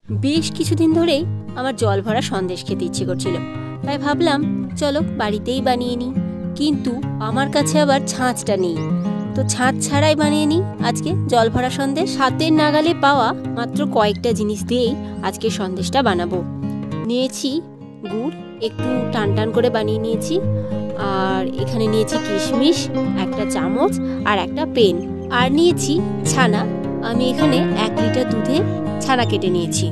বেশ কিছুদিন ধরেই আমার জল ভরা সন্দেশ খেতে ইচ্ছে করছিল, তাই ভাবলাম চলো বাড়িতেই বানিয়ে নিই। কিন্তু আমার কাছে আবার ছাঁচটা নেই, তো ছাঁচ ছাড়াই বানিয়ে নিই আজকে জল ভরা সন্দেশ। হাতের নাগালে পাওয়া মাত্র কয়েকটা জিনিস দিয়েই আজকে সন্দেশটা বানাবো। নিয়েছি গুড়, একটু টান টান করে বানিয়ে নিয়েছি, আর এখানে নিয়েছি কিশমিশ একটা চামচ আর একটা পেন, আর নিয়েছি ছানা। আমি এখানে 1 লিটার দুধে ছানা কেটে নিয়েছি।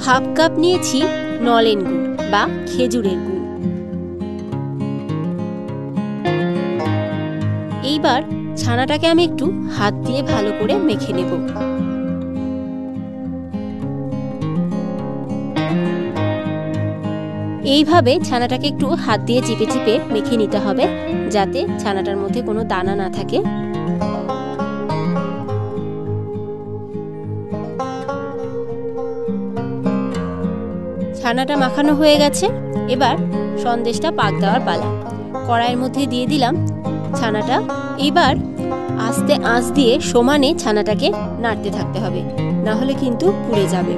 হাফ কাপ নিয়েছি নলেন গুড় বা খেজুরের গুড়। এইবার ছানাটাকে আমি একটু হাত দিয়ে ভালো করে মেখে নেব। এইভাবে ছানাটাকে একটু হাত দিয়ে চিপে চিপে মেখে নিতে হবে, যাতে ছানাটার মধ্যে কোনো দানা না থাকে। ছানাটা মাখানো হয়ে গেছে, এবার সন্দেশটা পাক দেওয়ার পালা। কড়াইয়ের মধ্যে দিয়ে দিলাম ছানাটা। এবার আস্তে আঁচ দিয়ে সমানে ছানাটাকে নাড়তে থাকতে হবে, না হলে কিন্তু পুড়ে যাবে।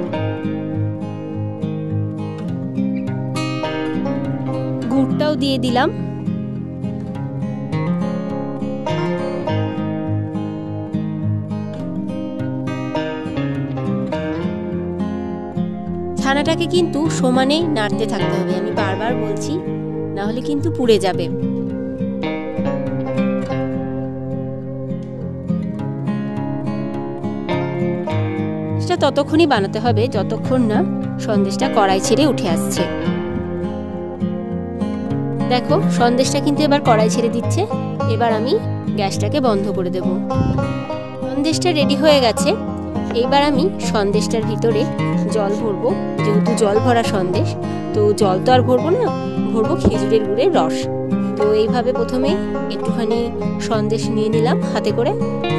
গুড়টাও দিয়ে দিলাম। ছানাটাকে কিন্তু সমানে নাড়তে থাকতে হবে, আমি বারবার বলছি, না হলে কিন্তু পুড়ে যাবে। সেটা ততক্ষণই বানাতে হবে যতক্ষণ না সন্দেশটা কড়াই ছেড়ে উঠে আসছে। দেখো সন্দেশটা কিন্তু এবার কড়াই ছেড়ে দিচ্ছে। এবার আমি গ্যাসটাকে বন্ধ করে দেব। সন্দেশটা রেডি হয়ে গেছে। এইবার আমি সন্দেশটার ভিতরে জল ভরবো, যেহেতু জল ভরা সন্দেশ, তো জল তো আর ভরবো না, ভরবো খেজুরের গুড়ের রস। তো এইভাবে প্রথমে একটুখানি সন্দেশ নিয়ে নিলাম হাতে করে,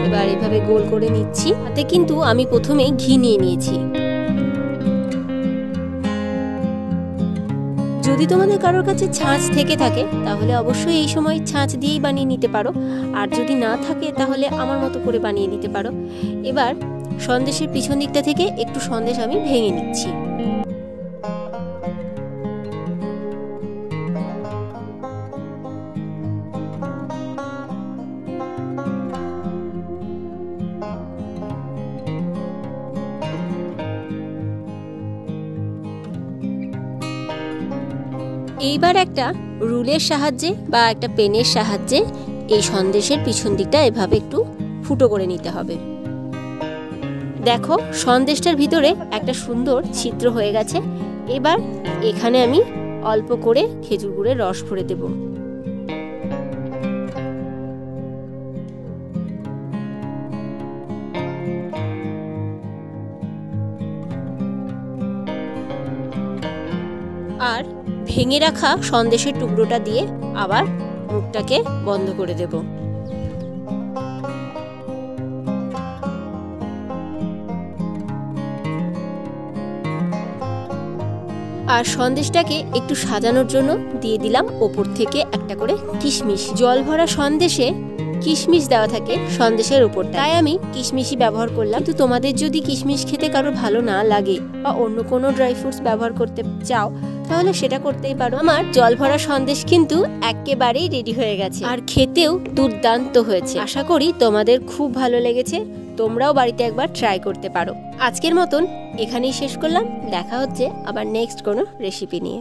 এবার এইভাবে গোল করে নিচ্ছি। হাতে কিন্তু আমি প্রথমে ঘি নিয়ে নিয়েছি। যদি তোমাদের কারোর কাছে ছাঁচ থেকে থাকে তাহলে অবশ্যই এই সময় ছাঁচ দিয়েই বানিয়ে নিতে পারো, আর যদি না থাকে তাহলে আমার মতো করে বানিয়ে নিতে পারো। এবার সন্দেশের পিছন দিকটা থেকে একটু সন্দেশ আমি ভেঙে নিচ্ছি। এইবার একটা রুলের সাহায্যে বা একটা পেনের সাহায্যে এই সন্দেশের পিছন দিকটা এভাবে একটু ফুটো করে নিতে হবে। দেখো সন্দেশটার ভিতরে একটা সুন্দর ছিদ্র হয়ে গেছে। এবার এখানে আমি অল্প করে খেজুর গুড়ের রস ভরে দেব। আর ভেঙে রাখা সন্দেশের টুকরোটা দিয়ে আবার মুখটাকে বন্ধ করে দেব। আর সন্দেশটাকে একটু সাজানোর জন্য দিয়ে দিলাম ওপর থেকে একটা করে কিশমিশ। জল ভরা সন্দেশে কিশমিশ দেওয়া থাকে সন্দেশের উপর, তাই আমি কিশমিশই ব্যবহার করলাম। কিন্তু তোমাদের যদি কিশমিশ খেতে কারো ভালো না লাগে বা অন্য কোনো ড্রাই ফ্রুটস ব্যবহার করতে চাও তাহলে সেটা করতেই পারো। আমার জল ভরা সন্দেশ কিন্তু একেবারেই রেডি হয়ে গেছে, আর খেতেও দুর্দান্ত হয়েছে। আশা করি তোমাদের খুব ভালো লেগেছে, তোমরাও বাড়িতে একবার ট্রাই করতে পারো। আজকের মতন এখানেই শেষ করলাম। দেখা হচ্ছে আবার নেক্সট কোনো রেসিপি নিয়ে।